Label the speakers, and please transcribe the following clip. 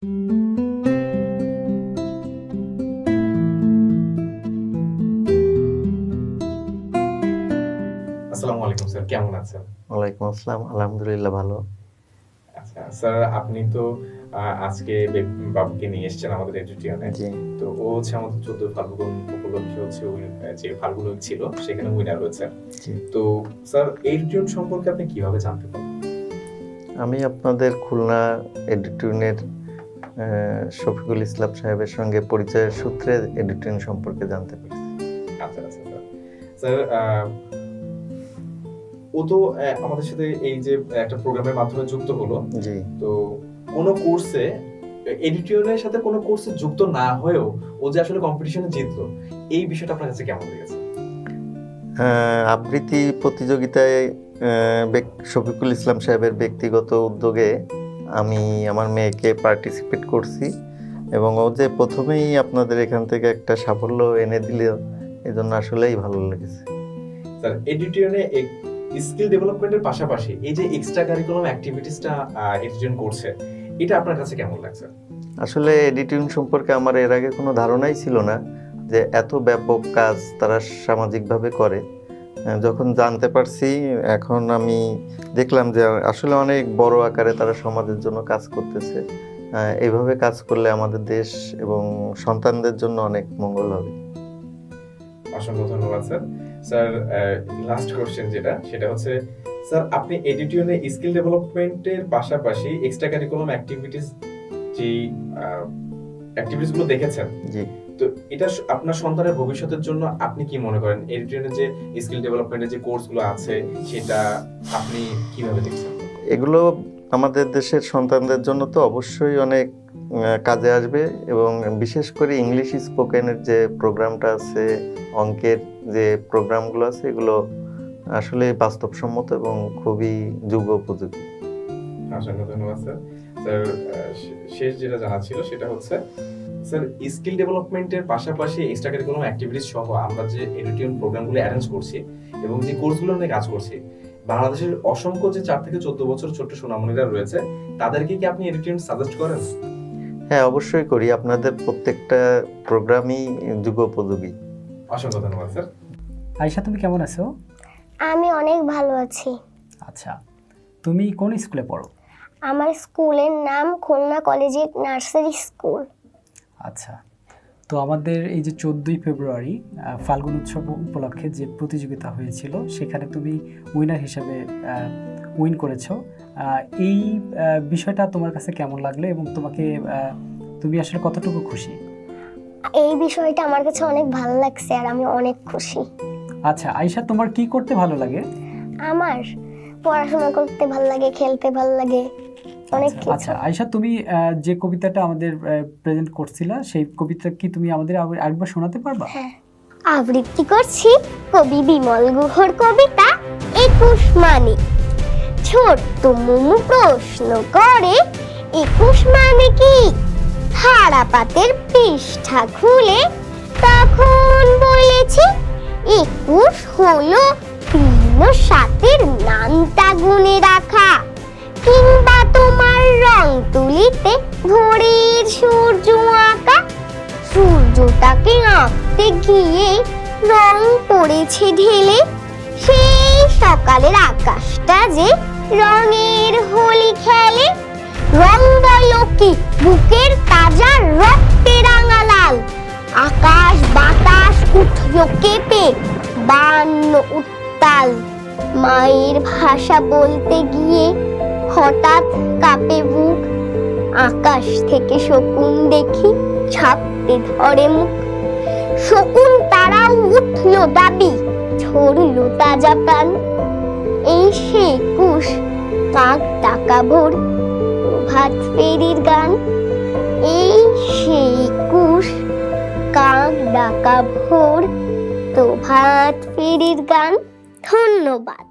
Speaker 1: আসসালামু আলাইকুম স্যার, কেমন আছেন?
Speaker 2: ওয়ালাইকুম আসসালাম। আলহামদুলিল্লাহ ভালো।
Speaker 1: আচ্ছা, স্যার আপনি তো আজকে বাবুকে নিয়ে এসেছেন আমাদের এডুটিয়নে।
Speaker 2: জি,
Speaker 1: তো ও হচ্ছে আমাদের ১৪ ফাল্গুন উপলক্ষে হচ্ছে যে ফাল্গুন উইক ছিল সেখানে উইনার হয়েছে।
Speaker 2: জি।
Speaker 1: তো স্যার এডুটিয়ন সম্পর্কে আপনি কিভাবে জানতে পারলেন?
Speaker 2: আমি আপনাদের খুলনা এডিটিউনের শফিকুল ইসলাম সাহেবের সঙ্গে পরিচয়ের সূত্রে এডিটিউন সম্পর্কে জানতে পেরেছি।
Speaker 1: আচ্ছা, আচ্ছা স্যার। স্যার ও তো আমাদের সাথে এই যে একটা প্রোগ্রামের মাধ্যমে যুক্ত হলো।
Speaker 2: জি।
Speaker 1: তো কোন কোর্সে এডিটিয়নের সাথে কোন কোর্সে যুক্ত না হয়েও ও যে আসলে কম্পিটিশনে জিতলো, এই বিষয়টা আপনার কাছে কেমন লেগেছে?
Speaker 2: আবৃত্তি প্রতিযোগিতায় শফিকুল ইসলাম সাহেবের ব্যক্তিগত উদ্যোগে আমি আমার মেয়েকে পার্টিসিপেট করছি এবং ও যে প্রথমেই আপনাদের এখান থেকে একটা সাফল্য এনে দিল, এজন্য আসলেই ভালো লেগেছে।
Speaker 1: স্যার এডিটিয়নে স্কিল ডেভেলপমেন্টের পাশাপাশি এই যে এক্সট্রা কারিকুলাম অ্যাক্টিভিটিসটা এডিটিয়ন করছে, এটা আপনার কাছে কেমন লাগছে?
Speaker 2: আসলে এডিটিং সম্পর্কে আমার এর আগে কোনো ধারণাই ছিল না যে এত ব্যাপক কাজ তারা সামাজিকভাবে করে। যখন জানতে পারছি এখন আমি দেখলাম যে আসলে অনেক বড় আকারে তারা সমাজের জন্য কাজ করতেছে। এইভাবে কাজ করলে আমাদের দেশ এবং সন্তানদের জন্য অনেক মঙ্গল হবে।
Speaker 1: অসংখ্য ধন্যবাদ স্যার। স্যার লাস্ট কোশ্চেন সেটা হচ্ছে স্যার আপনি এডিটিয়নে স্কিল ডেভেলপমেন্টের পাশাপাশি এক্সট্রা কারিকুলাম অ্যাক্টিভিটিস যে অ্যাক্টিভিটিস গুলো দেখেছেন,
Speaker 2: জি।
Speaker 1: তো এটা আপনার সন্তানের ভবিষ্যতের জন্য আপনি কি মনে করেন? এডিটিয়নের যে স্কিল ডেভেলপমেন্টের যে কোর্সগুলো আছে সেটা আপনি কিভাবে দেখছেন?
Speaker 2: এগুলো আমাদের দেশের সন্তানদের জন্য তো অবশ্যই অনেক কাজে আসবে এবং বিশেষ করে ইংলিশ স্পোকেনের যে প্রোগ্রামটা আছে, অঙ্কের যে প্রোগ্রামগুলো আছে, এগুলো আসলে বাস্তবসম্মত এবং খুবই যুগোপযোগী।
Speaker 1: অসংখ্য ধন্যবাদ স্যার। স্যার শেষ যেটা জানার ছিল সেটা হচ্ছে স্যার স্কিল ডেভেলপমেন্টের পাশাপাশি এক্সট্রা কারিকুলাম অ্যাক্টিভিটিস সহ আমরা যে এডিটিয়ন প্রোগ্রামগুলো অ্যারেঞ্জ করছি এবং যে কোর্সগুলো নিয়ে কাজ করছি, বাংলাদেশের অসংখ্য যে 4 থেকে 14 বছর ছোট্ট সোনামণিরা রয়েছে তাদেরকে কি আপনি এডিটিয়ন সাজেস্ট করেন?
Speaker 2: হ্যাঁ, অবশ্যই করি। আপনাদের প্রত্যেকটা প্রোগ্রামই যুগোপযোগী।
Speaker 1: অসংখ্য ধন্যবাদ স্যার।
Speaker 3: আয়েশা, তুমি কেমন আছো?
Speaker 4: আমি অনেক ভালো আছি।
Speaker 3: আচ্ছা, তুমি কোন স্কুলে পড়ো?
Speaker 4: আমার স্কুলের নাম খুলনা কলেজিয়েট নার্সারি স্কুল।
Speaker 3: আচ্ছা, তো আমাদের এই যে 14ই ফেব্রুয়ারি ফাল্গুন উৎসব উপলক্ষে যে প্রতিযোগিতা হয়েছিল সেখানে তুমি উইনার হিসেবে উইন করেছো। এই বিষয়টা তোমার কাছে কেমন লাগলো এবং তুমি আসলে কতটুকু খুশি?
Speaker 4: এই বিষয়টা আমার কাছে অনেক ভালো লাগছে আর আমি অনেক খুশি।
Speaker 3: আচ্ছা আয়েশা, তোমার কি করতে ভালো লাগে?
Speaker 4: আমার পড়াশোনা করতে ভালো লাগে, খেলতে ভালো লাগে, অনেক কিছু।
Speaker 3: আচ্ছা আয়েশা, তুমি যে কবিতাটা আমাদের প্রেজেন্ট করছিলা সেই কবিতা কি তুমি আমাদের আরেকবার শোনাতে পারবা?
Speaker 4: হ্যাঁ, আবৃত্তি করছি কবি বিমল গুহর কবিতা 21 মানে। ছোট্ট মুমু প্রশ্ন করে 21 মানে কি? হারা পাতের পৃষ্ঠা খুলে তখন বলেছি 21 হলো 3 ও 7-এর নামটা গুনে রাখা, কিংবা তোমার রং তুলিতে ভোরের সূর্য আঁকা। সূর্যটাকে আঁকতে গিয়ে রং পড়েছে ঢেলে, সেই সকালের আকাশটা যে রঙের হোলি খেলে। রং বলো কি বুকের তাজা রক্তে রাঙা লাল, আকাশ বাতাস উঠল কেঁপে 52 উত্তাল। মায়ের ভাষা বলতে গিয়ে হঠাৎ কাঁপে বুক, আকাশ থেকে শকুন দেখি ছাপতে ধরে মুখ। শকুন তারাও উঠল দাবি, ছড়ল তাজা প্রাণ। এই সে 21 কাক ডাকা ভোর, প্রভাত ফেরির গান। এই সে 21 কাক ডাকা ভোর, প্রভাত ফেরির গান। ধন্যবাদ।